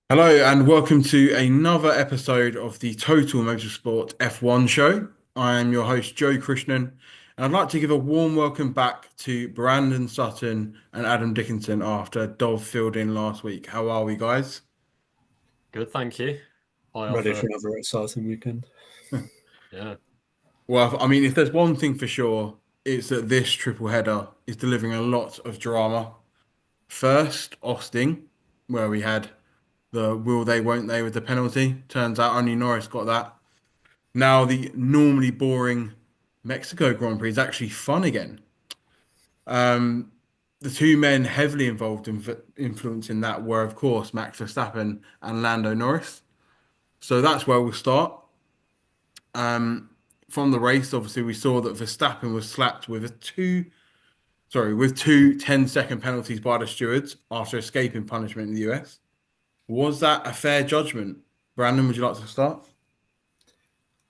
Hello and welcome to another episode of the Total Motorsport F1 show. I am your host Joe Krishnan, and I'd like to give a warm welcome back to Brandon Sutton and Adam Dickinson after Dov filled in last week. How are we, guys? Good, thank you. I Ready offer, for another exciting weekend. yeah, Well, I mean, if there's one thing for sure, it's that this triple header is delivering a lot of drama. First, Austin, where we had the will they, won't they with the penalty. Turns out only Norris got that. Now the normally boring Mexico Grand Prix is actually fun again. Um, the two men heavily involved in influencing that were, of course, Max Verstappen and Lando Norris. So that's where we'll start. Um, from the race, obviously, we saw that Verstappen was slapped with with two 10-second penalties by the stewards after escaping punishment in the US. Was that a fair judgment? Brandon, would you like to start?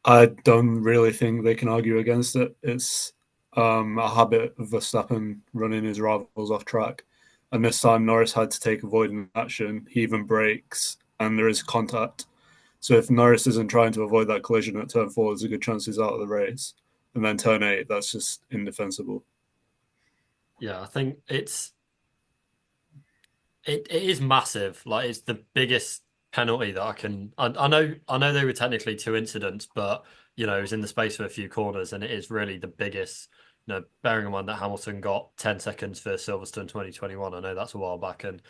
I don't really think they can argue against it. It's a habit of Verstappen running his rivals off track. And this time, Norris had to take avoidant action. He even brakes, and there is contact. So if Norris isn't trying to avoid that collision at turn four, there's a good chance he's out of the race. And then turn eight, that's just indefensible. yeah. I think it is massive. Like it's the biggest penalty that I can. I know they were technically two incidents, but it was in the space of a few corners, and it is really the biggest. Bearing in mind that Hamilton got 10 seconds for Silverstone 2021. I know that's a while back, and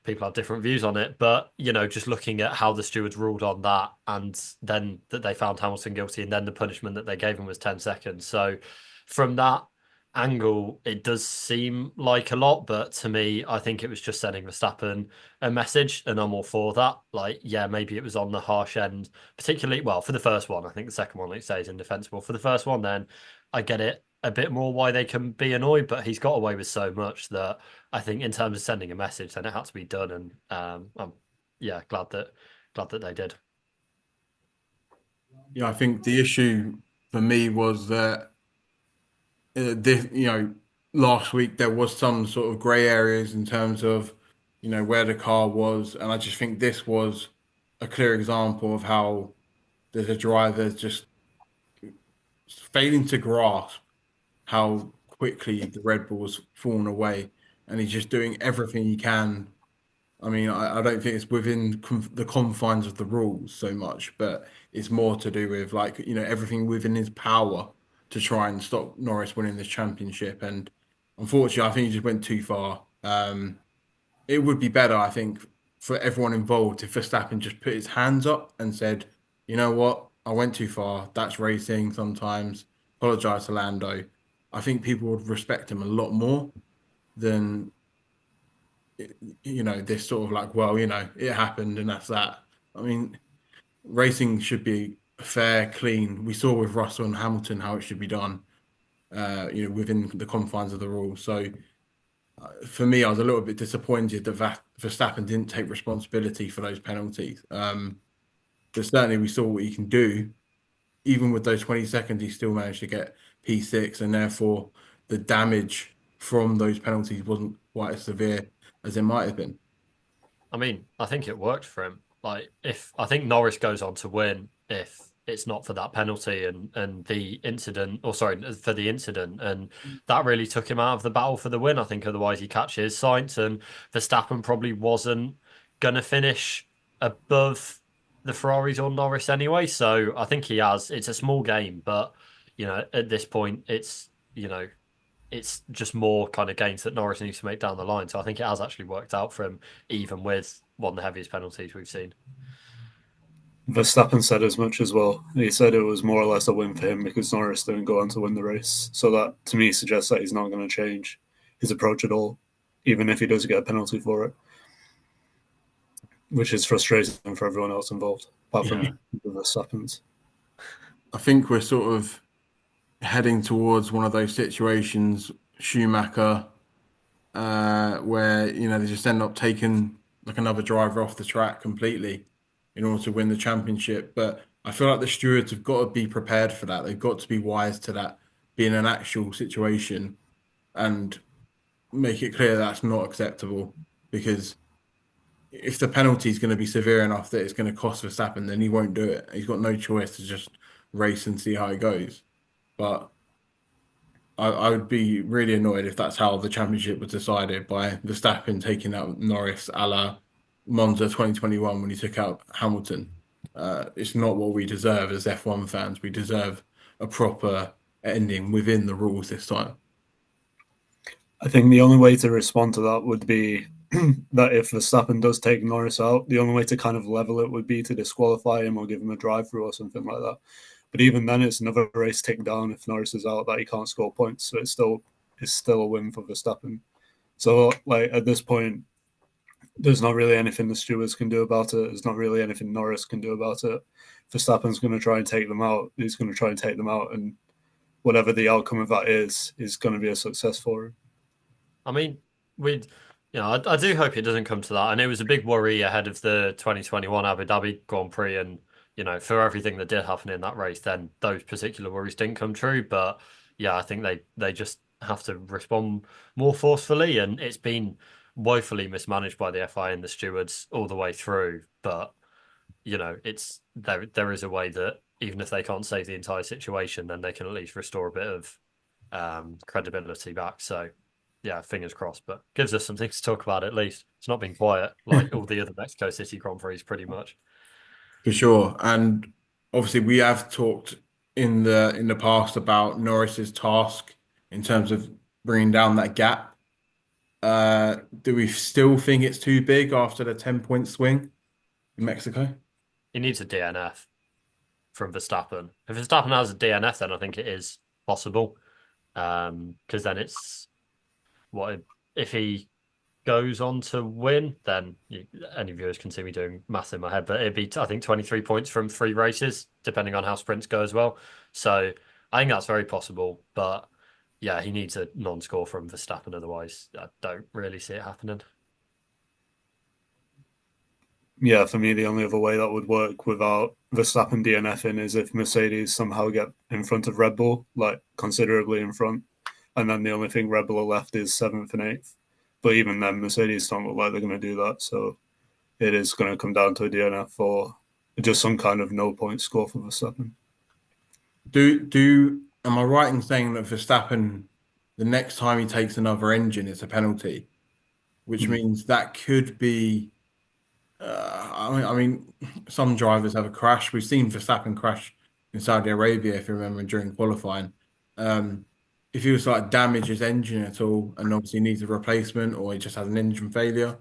people have different views on it. But just looking at how the stewards ruled on that, and then that they found Hamilton guilty, and then the punishment that they gave him was 10 seconds. So from that angle, it does seem like a lot, but to me, I think it was just sending Verstappen a message, and I'm all for that. Like, yeah, maybe it was on the harsh end, particularly, well, for the first one. I think the second one, like you say, is indefensible. For the first one, then I get it a bit more why they can be annoyed, but he's got away with so much that I think in terms of sending a message, then it had to be done, and I'm yeah glad that they did. Yeah, I think the issue for me was that last week there was some sort of grey areas in terms of, where the car was, and I just think this was a clear example of how there's a driver just failing to grasp how quickly the Red Bull's fallen away, and he's just doing everything he can. I mean, I don't think it's within the confines of the rules so much, but it's more to do with like, everything within his power to try and stop Norris winning this championship. And unfortunately, I think he just went too far. It would be better, I think, for everyone involved if Verstappen just put his hands up and said, you know what, I went too far. That's racing sometimes. Apologize to Lando. I think people would respect him a lot more than this sort of like, well, it happened and that's that. I mean, racing should be fair, clean. We saw with Russell and Hamilton how it should be done, within the confines of the rules. So for me, I was a little bit disappointed that Verstappen didn't take responsibility for those penalties. But certainly we saw what he can do. Even with those 20 seconds, he still managed to get P6, and therefore the damage from those penalties wasn't quite as severe as it might have been. I mean, I think it worked for him. Like, if I think Norris goes on to win if it's not for that penalty and the incident, or sorry, for the incident, and that really took him out of the battle for the win. I think otherwise he catches Sainz, and Verstappen probably wasn't gonna finish above the Ferraris or Norris anyway. So I think he has. It's a small game, but at this point, it's just more kind of gains that Norris needs to make down the line. So I think it has actually worked out for him, even with one of the heaviest penalties we've seen. Verstappen said as much as well. He said it was more or less a win for him because Norris didn't go on to win the race. So that, to me, suggests that he's not going to change his approach at all, even if he does get a penalty for it, which is frustrating for everyone else involved, apart Yeah. from the Verstappens. I think we're sort of heading towards one of those situations, Schumacher, where they just end up taking like another driver off the track completely in order to win the championship. But I feel like the stewards have got to be prepared for that. They've got to be wise to that being an actual situation and make it clear that's not acceptable because if the penalty is going to be severe enough that it's going to cost Verstappen, then he won't do it. He's got no choice to just race and see how it goes. But I would be really annoyed if that's how the championship was decided by Verstappen taking out Norris a la Monza 2021 when he took out Hamilton. It's not what we deserve as F1 fans. We deserve a proper ending within the rules this time. I think the only way to respond to that would be that if Verstappen does take Norris out, the only way to kind of level it would be to disqualify him or give him a drive through or something like that. But even then, it's another race tick down if Norris is out that he can't score points. So it's still a win for Verstappen. So like at this point, there's not really anything the stewards can do about it. There's not really anything Norris can do about it. Verstappen's going to try and take them out. He's going to try and take them out, and whatever the outcome of that is going to be a success for him. I mean, we'd, I do hope it doesn't come to that. And it was a big worry ahead of the 2021 Abu Dhabi Grand Prix. And, for everything that did happen in that race, then those particular worries didn't come true. But yeah, I think they just have to respond more forcefully. And it's been woefully mismanaged by the FI and the stewards all the way through. But, it's there is a way that even if they can't save the entire situation, then they can at least restore a bit of credibility back. So yeah, fingers crossed, but gives us something to talk about at least. It's not been quiet like all the other Mexico City Grand Prix, pretty much. For sure. And obviously we have talked in the past about Norris's task in terms of bringing down that gap. Do we still think it's too big after the 10-point swing in Mexico? He needs a DNF from Verstappen. If Verstappen has a DNF, then I think it is possible. Because then it's what if he goes on to win, then any viewers can see me doing math in my head, but it'd be, I think, 23 points from 3 races, depending on how sprints go as well. So I think that's very possible. But yeah, he needs a non-score from Verstappen. Otherwise, I don't really see it happening. Yeah, for me, the only other way that would work without Verstappen DNFing is if Mercedes somehow get in front of Red Bull, like considerably in front, and then the only thing Red Bull are left is seventh and eighth. But even then, Mercedes don't look like they're going to do that. So it is going to come down to a DNF or just some kind of no point score for Verstappen. Am I right in saying that Verstappen, the next time he takes another engine, it's a penalty, which Mm. means that could be. I mean, some drivers have a crash. We've seen Verstappen crash in Saudi Arabia, if you remember, during qualifying. Um, if he was to, like damage his engine at all, and obviously needs a replacement, or he just has an engine failure,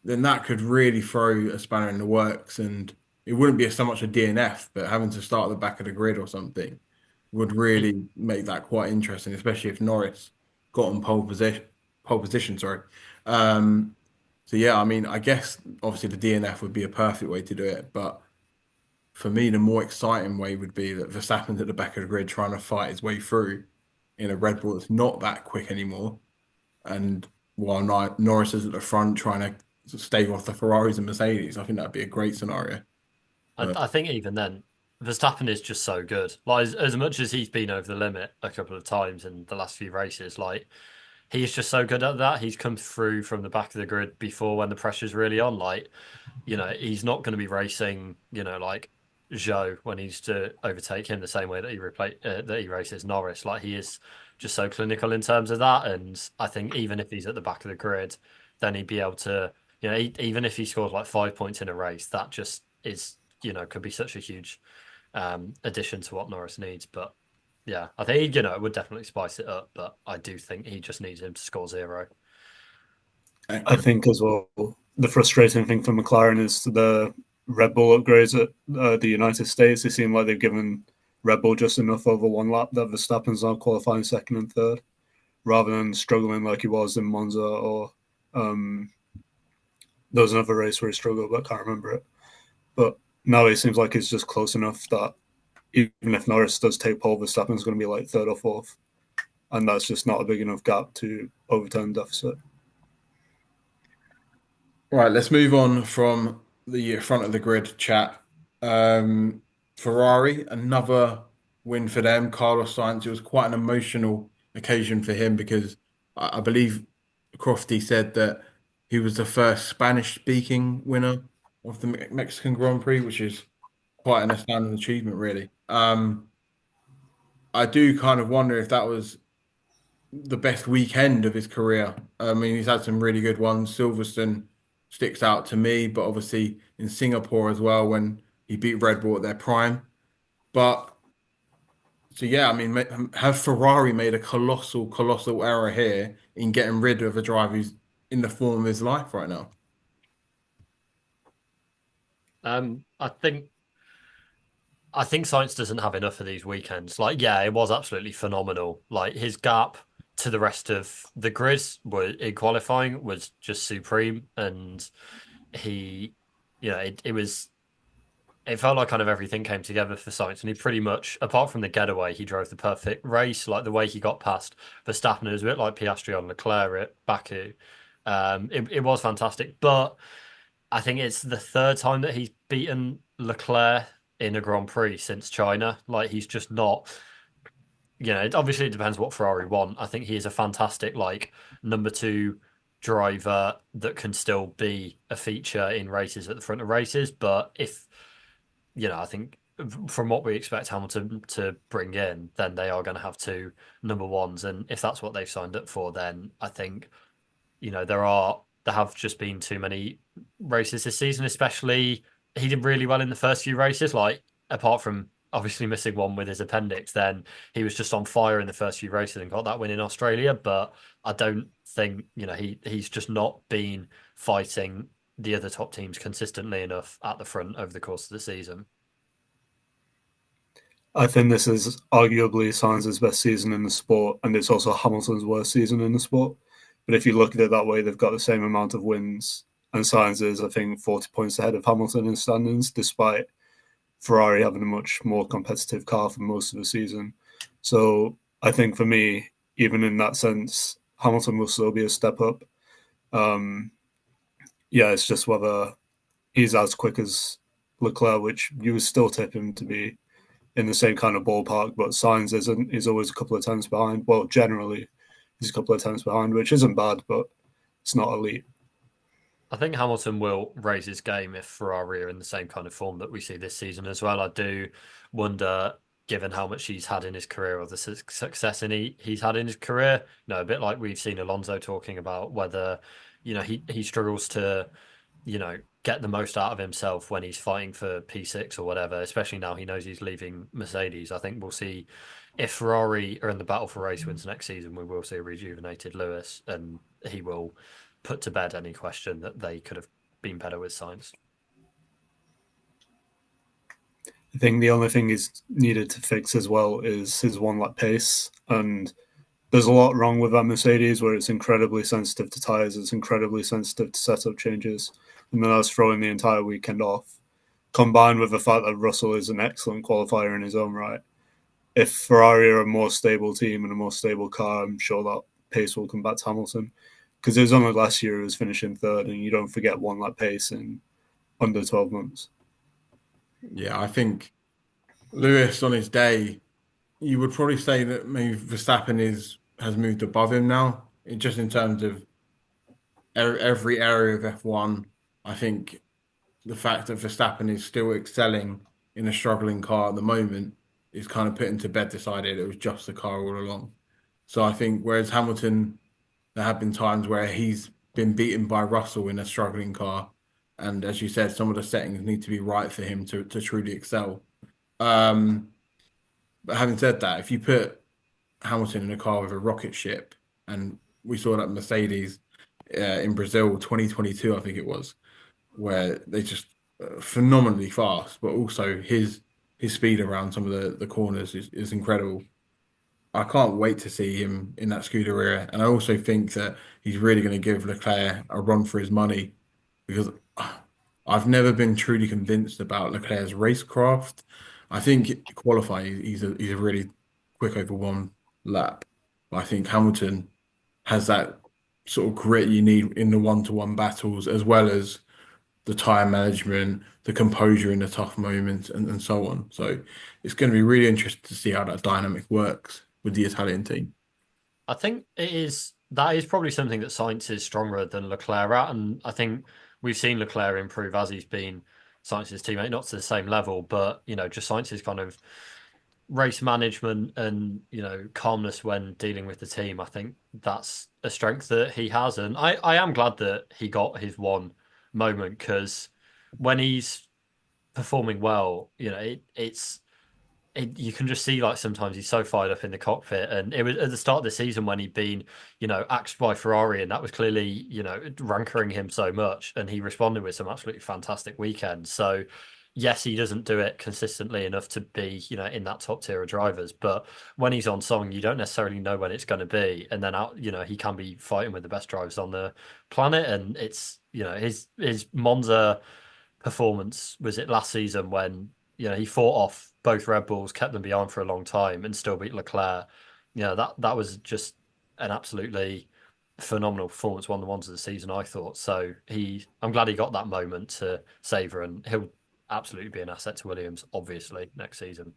then that could really throw a spanner in the works, and it wouldn't be so much a DNF, but having to start at the back of the grid or something would really make that quite interesting, especially if Norris got on pole position, sorry. Um, so yeah, I mean, I guess obviously the DNF would be a perfect way to do it, but for me, the more exciting way would be that Verstappen's at the back of the grid trying to fight his way through in a Red Bull that's not that quick anymore, and while Norris is at the front trying to stave off the Ferraris and Mercedes. I think that'd be a great scenario. But I think even then, Verstappen is just so good. Like as much as he's been over the limit a couple of times in the last few races, like he's just so good at that. He's come through from the back of the grid before when the pressure's really on. Like, he's not going to be racing, like Zhou when he's to overtake him the same way that he races Norris. Like he is just so clinical in terms of that. And I think even if he's at the back of the grid, then he'd be able to, even if he scores like 5 points in a race, that just is, could be such a huge addition to what Norris needs. But yeah, I think, it would definitely spice it up. But I do think he just needs him to score zero. I think as well, the frustrating thing for McLaren is the Red Bull upgrades at the United States. It seemed like they've given Red Bull just enough over one lap that Verstappen's now qualifying second and third, rather than struggling like he was in Monza or um, there was another race where he struggled, but I can't remember it. But now it seems like it's just close enough that even if Norris does take pole, Verstappen's going to be like third or fourth. And that's just not a big enough gap to overturn the deficit. right, let's move on from the front of the grid chat. Ferrari, another win for them. Carlos Sainz. It was quite an emotional occasion for him because I believe Crofty said that he was the first Spanish-speaking winner of the Mexican Grand Prix, which is quite an astounding achievement, really. I do kind of wonder if that was the best weekend of his career. I mean, he's had some really good ones. Silverstone sticks out to me, but obviously in Singapore as well when he beat Red Bull at their prime. But so yeah, I mean, have Ferrari made a colossal error here in getting rid of a driver who's in the form of his life right now? I think Sainz doesn't have enough of these weekends. Like, yeah, it was absolutely phenomenal. Like his gap to the rest of the grid in qualifying was just supreme, and he, it felt like kind of everything came together for Sainz, and he pretty much, apart from the getaway, he drove the perfect race. Like the way he got past Verstappen, it was a bit like Piastri on Leclerc at Baku. It was fantastic, but I think it's the third time that he's beaten Leclerc in a Grand Prix since China. Like he's just not, obviously it depends what Ferrari want. I think he is a fantastic like number two driver that can still be a feature in races at the front of races. But if I think from what we expect Hamilton to bring in, then they are going to have two number ones, and if that's what they've signed up for, then I think there have just been too many races this season. Especially he did really well in the first few races, like apart from obviously missing one with his appendix, then he was just on fire in the first few races and got that win in Australia. But I don't think he's just not been fighting the other top teams consistently enough at the front over the course of the season. I think this is arguably Sainz's best season in the sport, and it's also Hamilton's worst season in the sport. But if you look at it that way, they've got the same amount of wins, and Sainz is, I think, 40 points ahead of Hamilton in standings, despite Ferrari having a much more competitive car for most of the season. So I think for me, even in that sense, Hamilton will still be a step up. Um, yeah, it's just whether he's as quick as Leclerc, which you would still tip him to be in the same kind of ballpark, but Sainz isn't. He's always a couple of tenths behind. Well, generally, he's a couple of tenths behind, which isn't bad, but it's not elite. I think Hamilton will raise his game if Ferrari are in the same kind of form that we see this season as well. I do wonder, given how much he's had in his career or the success he's had in his career, a bit like we've seen Alonso talking about whether, he struggles to, get the most out of himself when he's fighting for P6 or whatever, especially now he knows he's leaving Mercedes. I think we'll see if Ferrari are in the battle for race wins next season, we will see a rejuvenated Lewis, and he will put to bed any question that they could have been better with Sainz. I think the only thing he's needed to fix as well is his one lap pace. And there's a lot wrong with that Mercedes where it's incredibly sensitive to tyres, it's incredibly sensitive to setup changes. And then that's throwing the entire weekend off, combined with the fact that Russell is an excellent qualifier in his own right. If Ferrari are a more stable team and a more stable car, I'm sure that pace will come back to Hamilton. Because it was only last year he was finishing third, and you don't forget one lap pace in under 12 months. Yeah, I think Lewis on his day, you would probably say that maybe Verstappen has moved above him now, just in terms of every area of F1. I think the fact that Verstappen is still excelling in a struggling car at the moment is kind of putting to bed this idea that it was just the car all along. So I think whereas Hamilton, there have been times where he's been beaten by Russell in a struggling car. And as you said, some of the settings need to be right for him to truly excel. Um, but having said that, if you put Hamilton in a car with a rocket ship, and we saw that Mercedes in Brazil 2022, I think it was, where they just phenomenally fast, but also his speed around some of the corners is incredible. I can't wait to see him in that Scuderia, and I also think that he's really going to give Leclerc a run for his money because I've never been truly convinced about Leclerc's racecraft. I think qualifying he's a really quick over one lap, but I think Hamilton has that sort of grit you need in the one-to-one battles as well as the time management, the composure in the tough moments, and so on. So it's going to be really interesting to see how that dynamic works with the Italian team. I think it is that is probably something that Sainz is stronger than Leclerc at, and I think we've seen Leclerc improve as he's been Sainz's teammate, not to the same level, but just Sainz's kind of race management and calmness when dealing with the team. I think that's a strength that he has, and I am glad that he got his one moment because when he's performing well, you can just see like sometimes he's so fired up in the cockpit, and it was at the start of the season when he'd been, axed by Ferrari, and that was clearly, rankering him so much, and he responded with some absolutely fantastic weekends. So, yes, he doesn't do it consistently enough to be, in that top tier of drivers, but when he's on song, you don't necessarily know when it's going to be, and then out, he can be fighting with the best drivers on the planet, and it's, his Monza performance was it last season when he fought off both Red Bulls, kept them behind for a long time, and still beat Leclerc. That was just an absolutely phenomenal performance, one of the ones of the season, I thought. So I'm glad he got that moment to savour, and he'll absolutely be an asset to Williams, obviously, next season.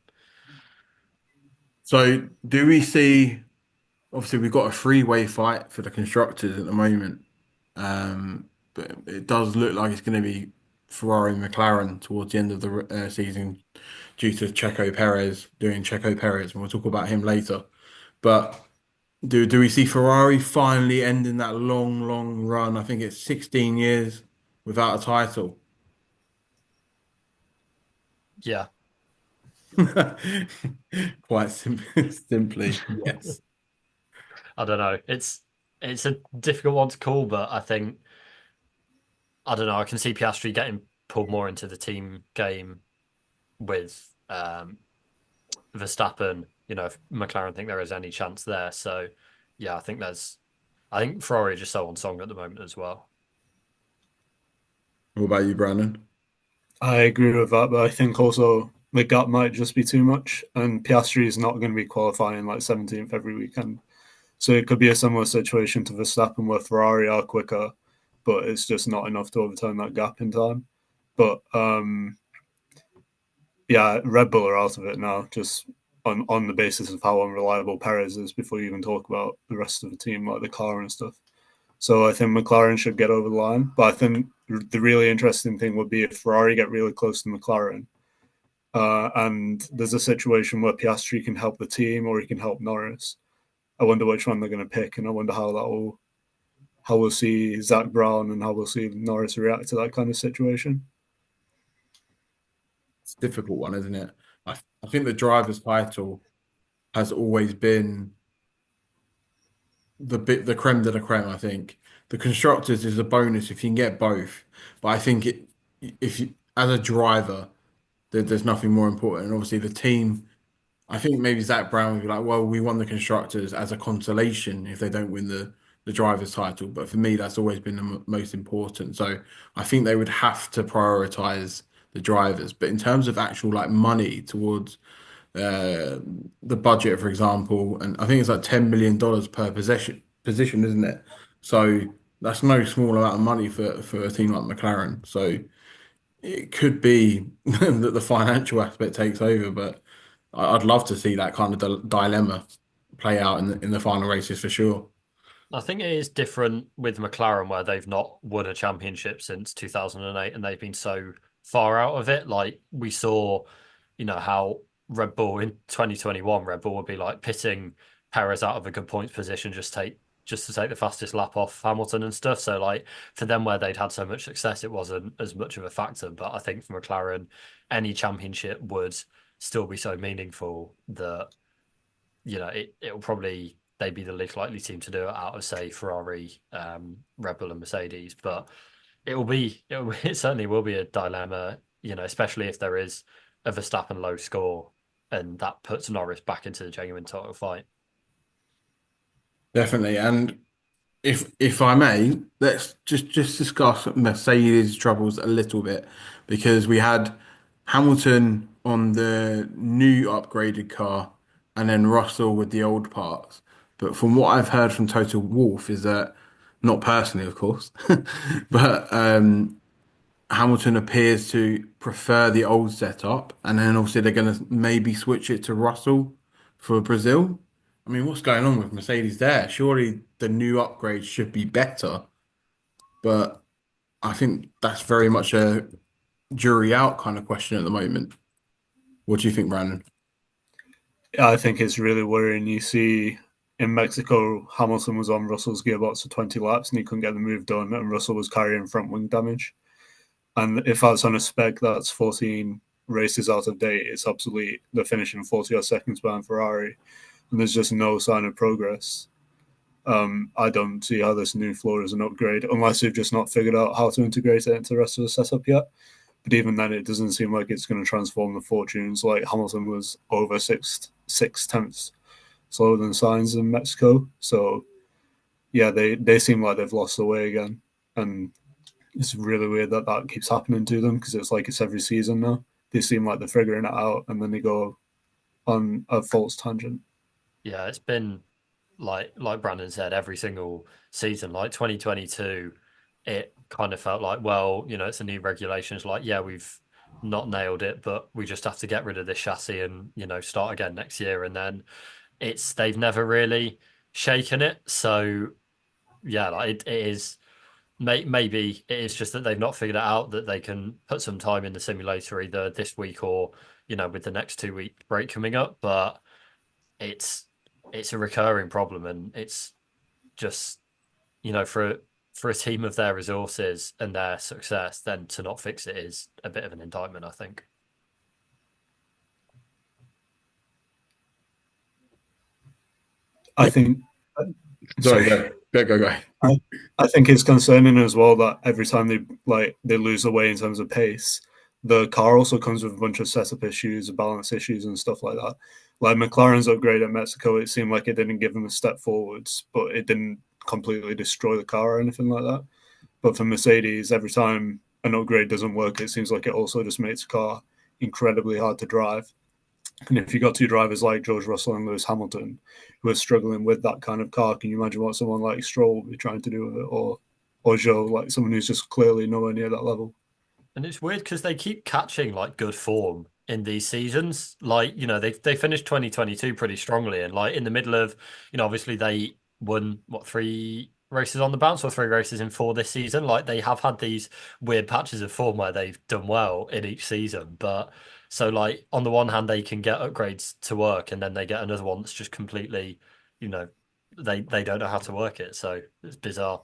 So, do we see? Obviously, we've got a three-way fight for the constructors at the moment, but it does look like it's going to be Ferrari and McLaren towards the end of the season due to Checo Perez doing Checo Perez, and we'll talk about him later. But do we see Ferrari finally ending that long, long run? I think it's 16 years without a title. Yeah, Quite simply, yes. I don't know. It's a difficult one to call, but I don't know. I can see Piastri getting pulled more into the team game with Verstappen, if McLaren think there is any chance there. So, yeah, I think Ferrari are just so on song at the moment as well. What about you, Brandon? I agree with that, but I think also the gap might just be too much, and Piastri is not going to be qualifying like 17th every weekend. So it could be a similar situation to Verstappen where Ferrari are quicker, but it's just not enough to overturn that gap in time. But yeah, Red Bull are out of it now, just on the basis of how unreliable Perez is before you even talk about the rest of the team, like the car and stuff. So I think McLaren should get over the line. But I think the really interesting thing would be if Ferrari get really close to McLaren. And there's a situation where Piastri can help the team or he can help Norris. I wonder which one they're going to pick, and I wonder how we'll see Zach Brown and how we'll see Norris react to that kind of situation. It's a difficult one, isn't it? I think the driver's title has always been the creme de la creme. I think the constructors is a bonus if you can get both, but I think if you, as a driver, there's nothing more important. And obviously, the team. I think maybe Zach Brown would be like, well, we won the constructors as a consolation if they don't win the drivers' title. But for me, that's always been the most important. So I think they would have to prioritize the drivers. But in terms of actual like money towards uh, the budget, for example, and I think it's like $10 million per position, isn't it? So that's no small amount of money for a team like McLaren. So it could be that the financial aspect takes over, but I'd love to see that kind of dilemma play out in the final races for sure. I think it is different with McLaren where they've not won a championship since 2008 and they've been so far out of it. Like we saw, how Red Bull in 2021, Red Bull would be like pitting Perez out of a good points position, just to take the fastest lap off Hamilton and stuff. So like for them where they'd had so much success, it wasn't as much of a factor. But I think for McLaren, any championship would still be so meaningful that it'll probably they'd be the least likely team to do it out of say Ferrari, Red Bull, and Mercedes. But it certainly will be a dilemma, especially if there is a Verstappen low score and that puts Norris back into the genuine title fight. Definitely. And if I may, let's just discuss Mercedes' troubles a little bit because we had Hamilton on the new upgraded car and then Russell with the old parts. But from what I've heard from Total Wolf is that, not personally, of course, but Hamilton appears to prefer the old setup, and then obviously they're going to maybe switch it to Russell for Brazil. I mean, what's going on with Mercedes there? Surely the new upgrade should be better, but I think that's very much a jury out kind of question at the moment. What do you think, Brandon? I think it's really worrying. You see, in Mexico, Hamilton was on Russell's gearbox for 20 laps and he couldn't get the move done, and Russell was carrying front wing damage. And if that's on a spec that's 14 races out of date, it's obsolete. They're finishing 40 odd seconds behind Ferrari, and there's just no sign of progress. I don't see how this new floor is an upgrade unless they've just not figured out how to integrate it into the rest of the setup yet. But even then, it doesn't seem like it's going to transform the fortunes. Like Hamilton was over six tenths slower than Sainz in Mexico. So yeah, they seem like they've lost the way again, and it's really weird that that keeps happening to them because it's like it's every season now. They seem like they're figuring it out, and then they go on a false tangent. Yeah, it's been like Brandon said, every single season, like 2022, it kind of felt like, well, it's a new regulation. It's like, yeah, we've not nailed it, but we just have to get rid of this chassis and, start again next year. And then they've never really shaken it. So yeah, like it is maybe it is just that they've not figured it out that they can put some time in the simulator either this week or, with the next 2 week break coming up. But it's it's a recurring problem, and it's just for a team of their resources and their success, then to not fix it is a bit of an indictment, I think. I think. Sorry, Sorry. go. I think it's concerning as well that every time they lose away in terms of pace, the car also comes with a bunch of setup issues, balance issues, and stuff like that. Like McLaren's upgrade at Mexico, it seemed like it didn't give them a step forwards, but it didn't completely destroy the car or anything like that. But for Mercedes, every time an upgrade doesn't work, it seems like it also just makes the car incredibly hard to drive. And if you've got two drivers like George Russell and Lewis Hamilton who are struggling with that kind of car, can you imagine what someone like Stroll will be trying to do with it, or Joe, like someone who's just clearly nowhere near that level? And it's weird because they keep catching like good form in these seasons. Like, they finished 2022 pretty strongly, and like in the middle of, obviously they won what, 3 races on the bounce or 3 races in 4 this season. Like they have had these weird patches of form where they've done well in each season. But so like on the one hand they can get upgrades to work, and then they get another one that's just completely, you know, they don't know how to work it. So it's bizarre.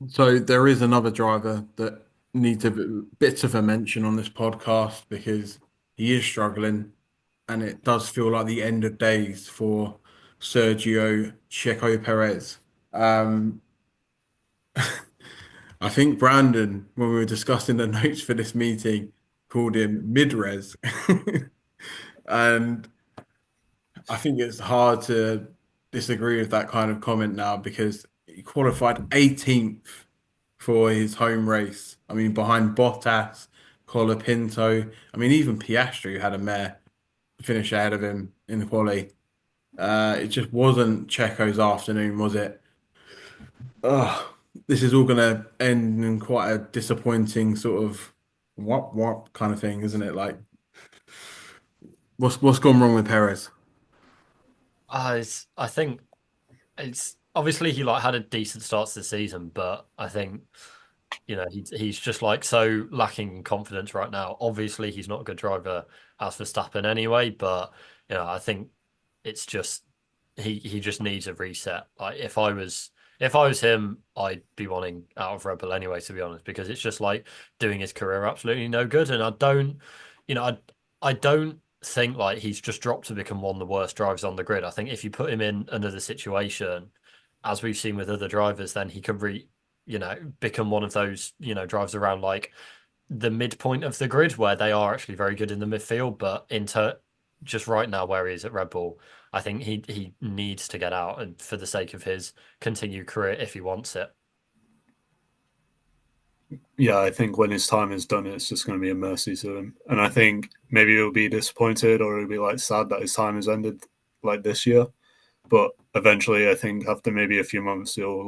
So there is another driver that needs a bit of a mention on this podcast because he is struggling, and it does feel like the end of days for Sergio Checo Perez. Um, I think Brandon, when we were discussing the notes for this meeting, called him mid-res. And I think it's hard to disagree with that kind of comment now because he qualified 18th for his home race. I mean, behind Bottas, Colapinto. I mean, even Piastri had a mare finish ahead of him in the quali. It just wasn't Checo's afternoon, was it? Oh, this is all going to end in quite a disappointing sort of whop kind of thing, isn't it? Like, what's gone wrong with Perez? I think it's obviously he like had a decent start to the season, but I think he's just like so lacking in confidence right now. Obviously, he's not a good driver as Verstappen anyway, but I think it's just he just needs a reset. Like if I was him, I'd be wanting out of Red Bull anyway, to be honest, because it's just like doing his career absolutely no good. And I don't, I don't think like he's just dropped to become one of the worst drivers on the grid. I think if you put him in another situation, as we've seen with other drivers, then he could become one of those, drives around like the midpoint of the grid where they are actually very good in the midfield. But just right now where he is at Red Bull, I think he needs to get out, and for the sake of his continued career if he wants it. Yeah, I think when his time is done, it's just going to be a mercy to him. And I think maybe he'll be disappointed or he'll be like sad that his time has ended like this year. But eventually, I think after maybe a few months, he'll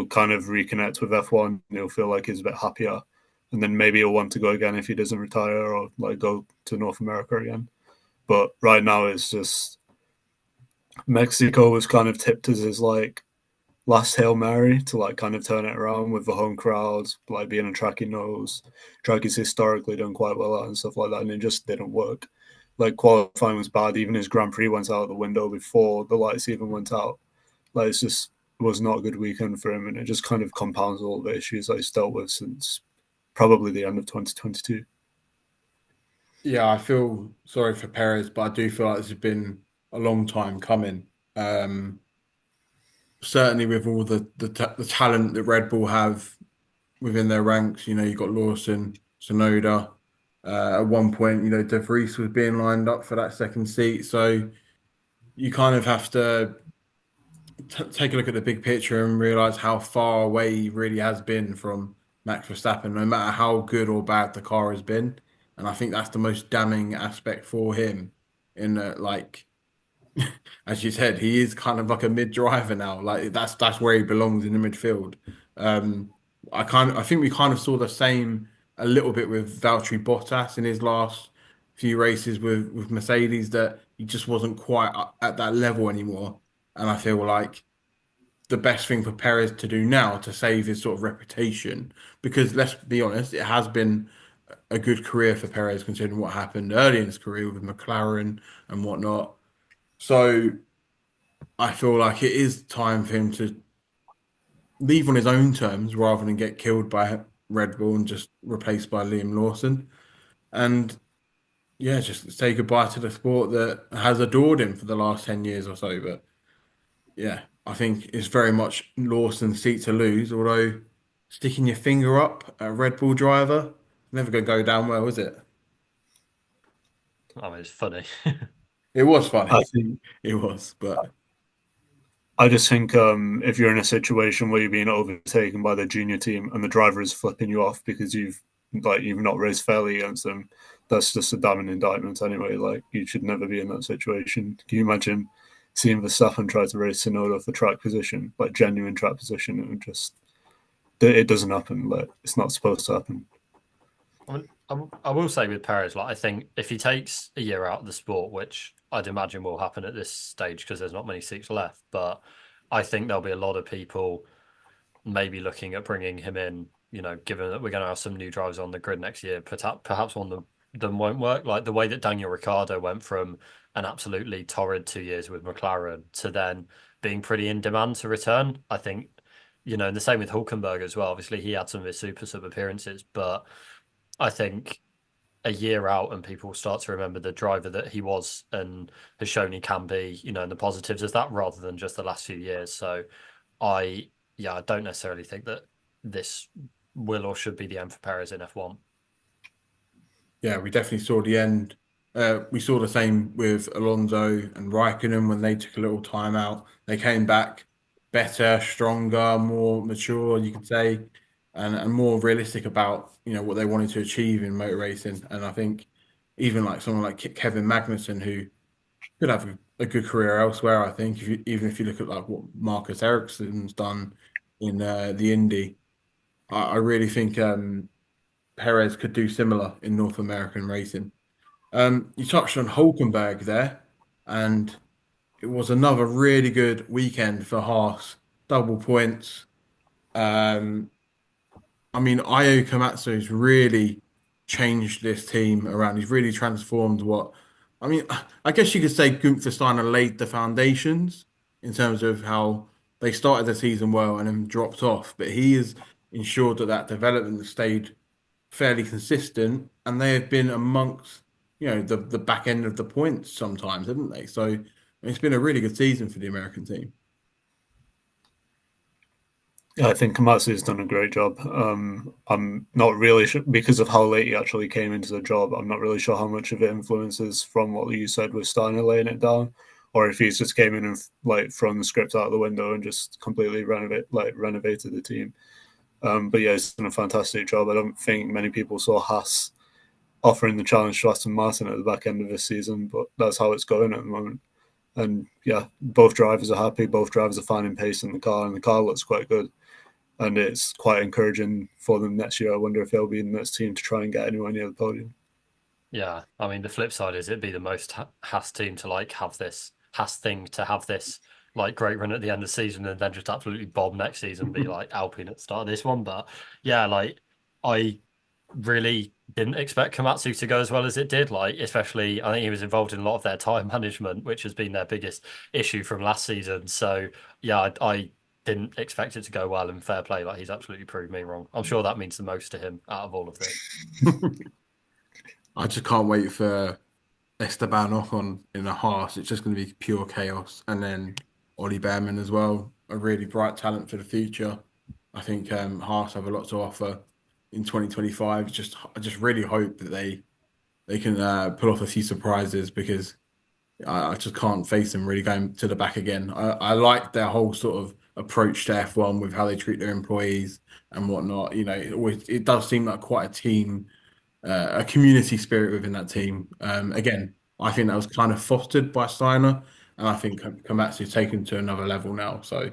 kind of reconnect with F1. He'll feel like he's a bit happier, and then maybe he'll want to go again if he doesn't retire or like go to North America again. But right now, it's just Mexico was kind of tipped as his like last Hail Mary to like kind of turn it around with the home crowds, like being a track he knows. Track he's historically done quite well at and stuff like that, and it just didn't work. Like qualifying was bad. Even his Grand Prix went out the window before the lights even went out. Like it's just it was not a good weekend for him, and it just kind of compounds all the issues that he's dealt with since probably the end of 2022. Yeah, I feel sorry for Perez, but I do feel like this has been a long time coming. Um, Certainly with all the talent that Red Bull have within their ranks, you've got Lawson, Sonoda. At one point, De Vries was being lined up for that second seat. So you kind of have to take a look at the big picture and realize how far away he really has been from Max Verstappen, no matter how good or bad the car has been. And I think that's the most damning aspect for him. In that, like, as you said, he is kind of like a mid driver now. Like that's where he belongs in the midfield. Um, I think we kind of saw the same a little bit with Valtteri Bottas in his last few races with Mercedes, that he just wasn't quite at that level anymore. And I feel like the best thing for Perez to do now to save his sort of reputation, because let's be honest, it has been a good career for Perez considering what happened early in his career with McLaren and whatnot. So I feel like it is time for him to leave on his own terms rather than get killed by Red Bull and just replaced by Liam Lawson. And yeah, just say goodbye to the sport that has adored him for the last 10 years or so. But yeah, I think it's very much Lawson's seat to lose, although sticking your finger up at a Red Bull driver, never going to go down well, is it? I mean, it's funny. It was I funny. think It was, but I just think if you're in a situation where you're being overtaken by the junior team and the driver is flipping you off because you've not raced fairly against them, that's just a damning indictment anyway. Like you should never be in that situation. Can you imagine seeing Verstappen try to race Tsunoda for track position, like genuine track position? It doesn't happen. Like it's not supposed to happen. I will say with Perez, like I think if he takes a year out of the sport, which I'd imagine will happen at this stage because there's not many seats left, but I think there'll be a lot of people maybe looking at bringing him in. Given that we're going to have some new drivers on the grid next year, perhaps one of them won't work. Like the way that Daniel Ricciardo went from an absolutely torrid 2 years with McLaren to then being pretty in demand to return. I think, and the same with Hulkenberg as well. Obviously, he had some of his super sub appearances, but I think a year out and people start to remember the driver that he was and has shown he can be, and the positives of that rather than just the last few years. So I, yeah, I don't necessarily think that this will or should be the end for Perez in F1. yeah, we definitely saw the end. We saw the same with Alonso and Raikkonen when they took a little time out. They came back better, stronger, more mature, you could say, and more realistic about what they wanted to achieve in motor racing. And I think even like someone like Kevin Magnussen, who could have a good career elsewhere. I think even if you look at like what Marcus Ericsson's done in the Indy, I really think Perez could do similar in North American racing. You touched on Hulkenberg there, and it was another really good weekend for Haas. Double points. Um, I mean, Io Komatsu's really changed this team around. He's really transformed what. I mean, I guess you could say Gunther Steiner laid the foundations in terms of how they started the season well and then dropped off, but he has ensured that that development stayed fairly consistent, and they have been amongst the back end of the points sometimes, haven't they? So it's been a really good season for the American team. I think Komatsu has done a great job. I'm not really sure because of how late he actually came into the job. I'm not really sure how much of it influences from what you said with Steiner laying it down, or if he's just came in and like thrown the script out the window and just completely renovated the team. But yeah, he's done a fantastic job. I don't think many people saw Haas offering the challenge to Aston Martin at the back end of this season, but that's how it's going at the moment. And yeah, both drivers are happy. Both drivers are finding pace in the car, and the car looks quite good. And it's quite encouraging for them next year. I wonder if they'll be in this team to try and get anywhere near the podium. Yeah, I mean the flip side is it'd be the most Haas team to like have this Haas thing to have this like great run at the end of the season and then just absolutely bomb next season, be like Alpine at the start of this one. But yeah, like I really didn't expect Komatsu to go as well as it did. Like especially, I think he was involved in a lot of their time management, which has been their biggest issue from last season. So yeah, I didn't expect it to go well. And fair play, like he's absolutely proved me wrong. I'm sure that means the most to him out of all of this. I just can't wait for Esteban Ocon in a Haas. It's just going to be pure chaos. And then Ollie Behrman as well, a really bright talent for the future. I think Haas have a lot to offer in 2025. I just really hope that they can pull off a few surprises because I just can't face them really going to the back again. I like their whole sort of approach to F1 with how they treat their employees and whatnot. You know, it does seem like quite a team, a community spirit within that team. Again, I think that was kind of fostered by Steiner, and I think Komatsu's taken to another level now. So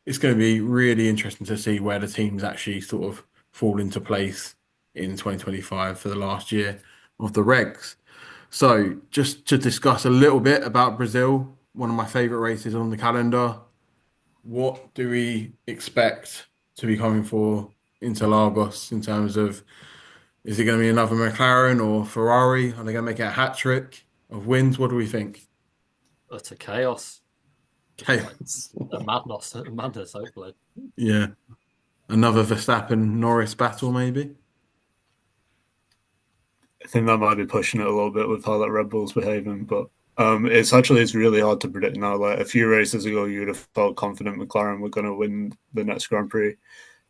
it's going to be really interesting to see where the teams actually sort of fall into place in 2025 for the last year of the regs. So, just to discuss a little bit about Brazil, one of my favorite races on the calendar. What do we expect to be coming for Interlagos in terms of is it going to be another McLaren or Ferrari? Are they going to make it a hat trick of wins? What do we think? Utter chaos. Just Okay, like a madness, madness, hopefully. yeah, another Verstappen Norris battle, maybe. I think that might be pushing it a little bit with how that Red Bull's behaving, but it's really hard to predict now. Like a few races ago, you'd have felt confident McLaren were going to win the next Grand Prix,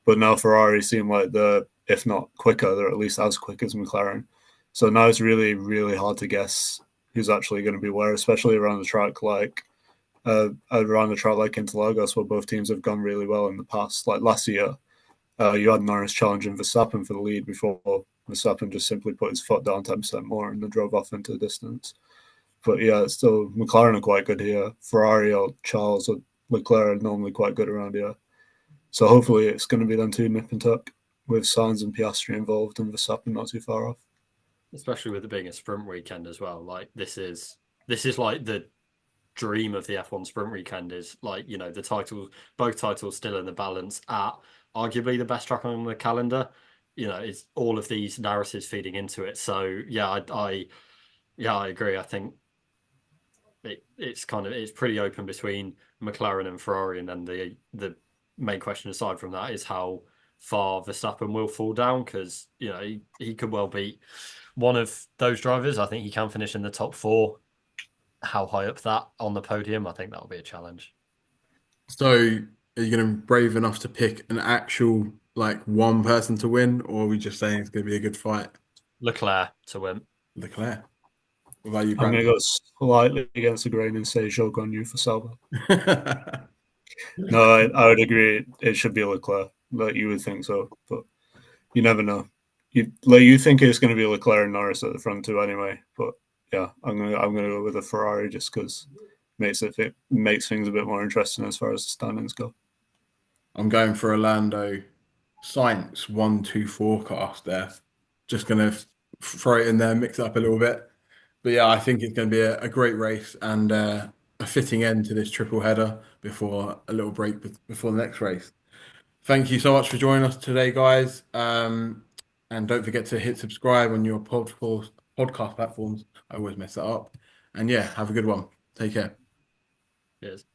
but now Ferrari seem like they're, if not quicker, they're at least as quick as McLaren. So now it's really hard to guess who's actually going to be where, especially around the track like Interlagos, where both teams have gone really well in the past. Like last year, you had Norris challenging Verstappen for the lead before Verstappen just simply put his foot down 10% more and then drove off into the distance. But yeah, it's still McLaren are quite good here. Ferrari or Charles or Leclerc are normally quite good around here. So hopefully it's going to be them two nip and tuck with Sainz and Piastri involved and Verstappen not too far off. Especially with it being a sprint weekend as well. Like this is like the dream of the F1 sprint weekend is like, the titles, both titles still in the balance at arguably the best track on the calendar. It's all of these narratives feeding into it. So yeah, I agree. I think it's pretty open between McLaren and Ferrari, and then the main question aside from that is how far Verstappen will fall down because he could well beat one of those drivers. I think he can finish in the top four. How high up that on the podium? I think that'll be a challenge. So, are you going to be brave enough to pick an actual like one person to win, or are we just saying it's going to be a good fight? Leclerc to win. Leclerc. What about you, I'm going to Brandon? go slightly against the grain and say Joke on you for Sauber. No, I would agree. It should be Leclerc. Like you would think so, but you never know. You think it's going to be Leclerc and Norris at the front too, anyway. But yeah, I'm gonna go with a Ferrari just because it makes things a bit more interesting as far as the standings go. I'm going for a Lando Science 1-2 forecast there. Just going to throw it in there, mix it up a little bit. But yeah, I think it's going to be a great race and a fitting end to this triple header before a little break before the next race. Thank you so much for joining us today, guys. And don't forget to hit subscribe on your podcast platforms. I always mess that up. And yeah, have a good one. Take care. Cheers.